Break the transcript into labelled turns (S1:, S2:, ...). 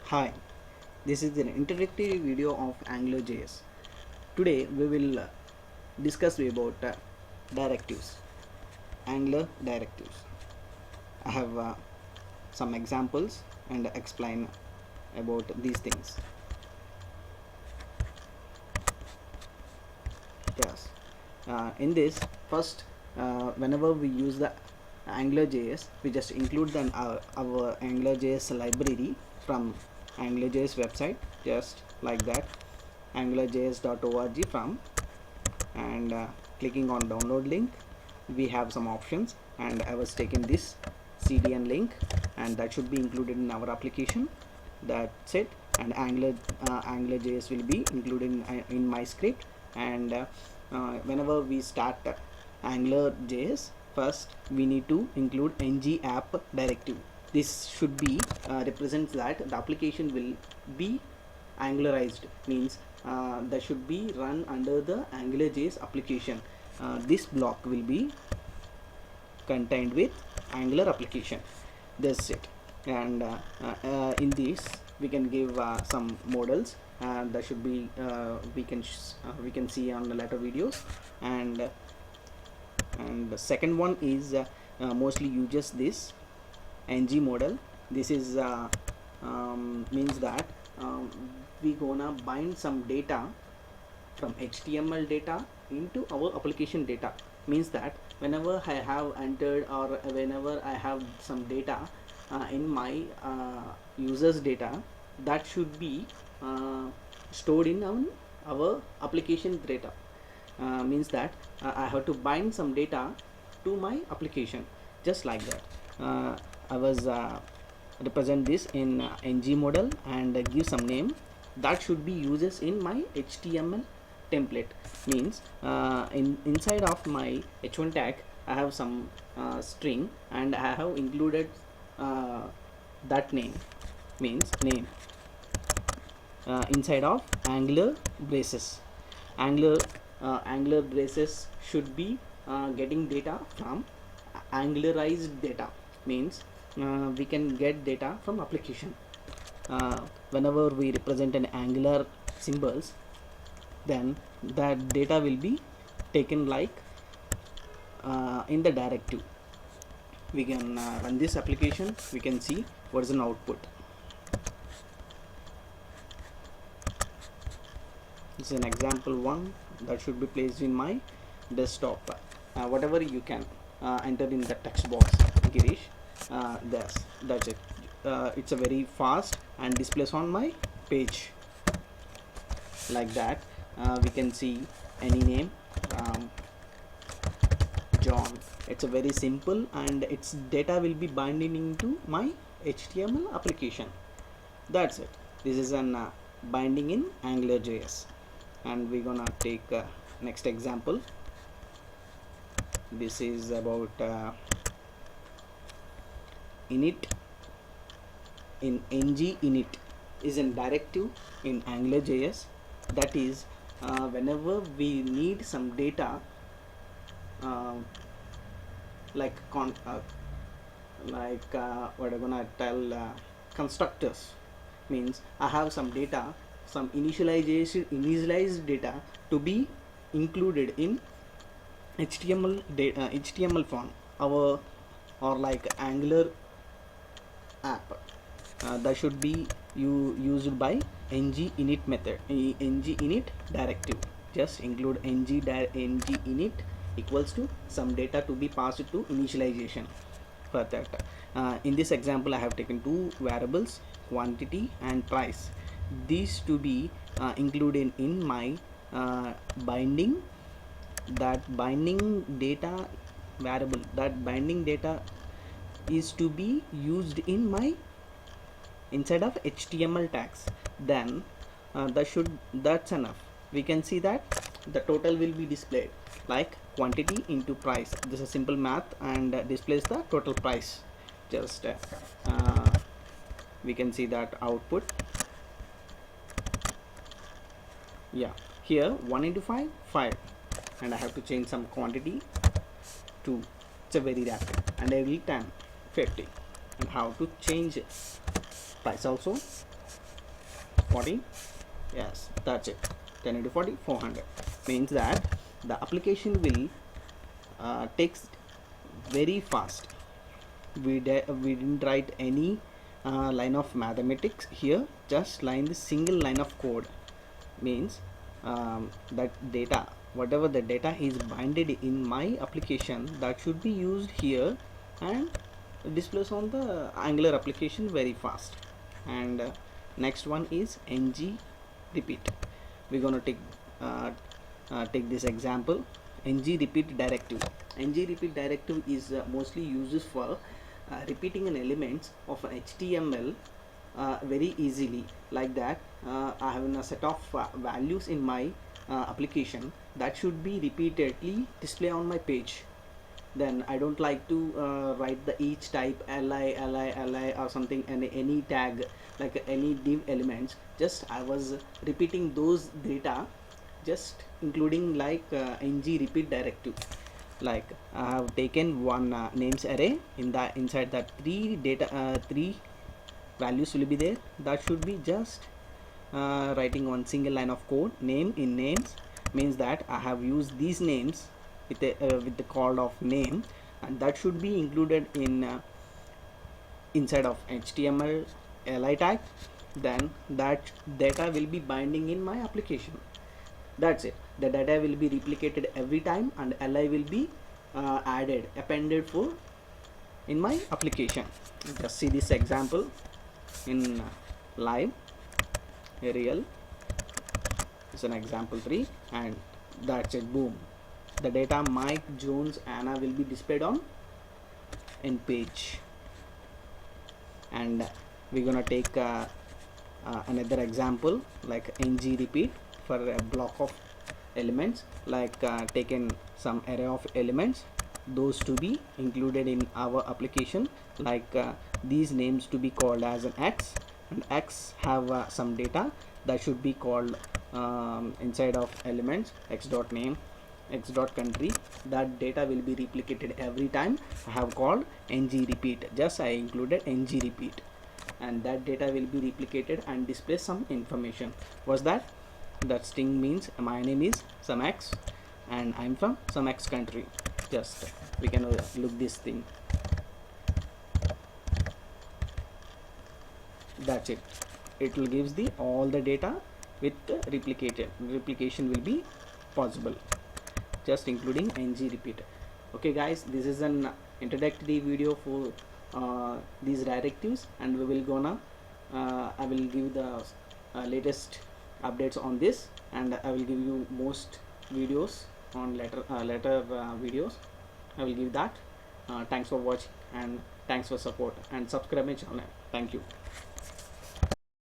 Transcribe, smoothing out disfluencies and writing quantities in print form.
S1: Hi, this is an introductory video of AngularJS. Today we will discuss about directives, Angular directives. I have some examples and explain about these things. Yes, in this first, whenever we use the AngularJS, we just include our AngularJS library from AngularJS website, just like that, angularjs.org from, and clicking on download link, we have some options, and I was taking this CDN link, and that should be included in our application. That's it. And AngularJS will be included in my script. And whenever we start AngularJS, first we need to include ng app directive. This should be represents that the application will be angularized, means that should be run under the AngularJS application. This block will be contained with Angular application. That's it. And in this we can give some models that should be we can see on the later videos. And the second one is mostly uses this ng model. This is means that we gonna bind some data from HTML data into our application data. Means that whenever I have entered or whenever I have some data in my users data, that should be stored in our application data. Means that I have to bind some data to my application, just like that. I was represent this in ng model and give some name that should be uses in my HTML template. Means inside of my h1 tag I have some string, and I have included that name, means name, inside of Angular braces. Angular braces should be getting data from angularized data. Means we can get data from application. Whenever we represent an angular symbols, then that data will be taken like in the directive. We can run this application, we can see what is an output. This is an example one that should be placed in my desktop. Whatever you can enter in the text box, Girish. That's it. It's a very fast and displays on my page like that. We can see any name, John. It's a very simple, and its data will be binding into my HTML application. That's it. This is an binding in AngularJS. And we're gonna take next example. This is about init. In ng init is a directive in AngularJS. That is whenever we need some data like what I'm gonna tell, constructors. Means I have some data, some initialized data to be included in HTML font, or like Angular app. That should be used by ng init method, ng init directive. Just include ng init equals to some data to be passed to initialization. For that, in this example I have taken two variables, quantity and price. These to be included in my binding. That binding data variable, that binding data is to be used in my inside of HTML tags. Then that's enough. We can see that the total will be displayed like quantity into price. This is simple math, and displays the total price. Just we can see that output. Yeah, here 1 into 5 5, and I have to change some quantity to, it's a very rapid, and I will 10 50. And how to change it, price also 40. Yes, that's it. 10 into 40, 400. Means that the application will takes very fast. We didn't write any line of mathematics here, just the single line of code. Means that data, whatever the data is binded in my application, that should be used here and displays on the Angular application very fast. And next one is ng repeat. We're gonna take this example. Ng repeat directive. Ng repeat directive is mostly used for repeating an elements of an HTML very easily. Like that, I have a set of values in my application that should be repeatedly display on my page. Then I don't like to write the each type li or something, and any tag like any div elements. Just I was repeating those data, just including like ng repeat directive. Like I have taken one names array, in that inside that three values will be there. That should be just writing one single line of code. Name in names means that I have used these names with the call of name, and that should be included in inside of HTML li tag. Then that data will be binding in my application. That's it. The data will be replicated every time, and li will be appended for in my application. Just see this example in live real. It's an example 3, and that's it. Boom, the data Mike, Jones, Anna will be displayed on in page. And we're gonna take another example like ng repeat for a block of elements. Like taken some array of elements, those to be included in our application. Like these names to be called as an x, and x have some data that should be called inside of elements x dot name, x dot country. That data will be replicated every time I have called ng repeat. Just I included ng repeat, and that data will be replicated and display some information. What's that? That string means my name is some x and I'm from some x country. Just we can look this thing. That's it. It will gives the all the data with replication will be possible, just including ng repeat. Okay guys, this is an introductory video for these directives, and we will gonna I will give the latest updates on this, and I will give you most videos on later videos. I will give that. Thanks for watching, and thanks for support, and subscribe my channel. Thank you.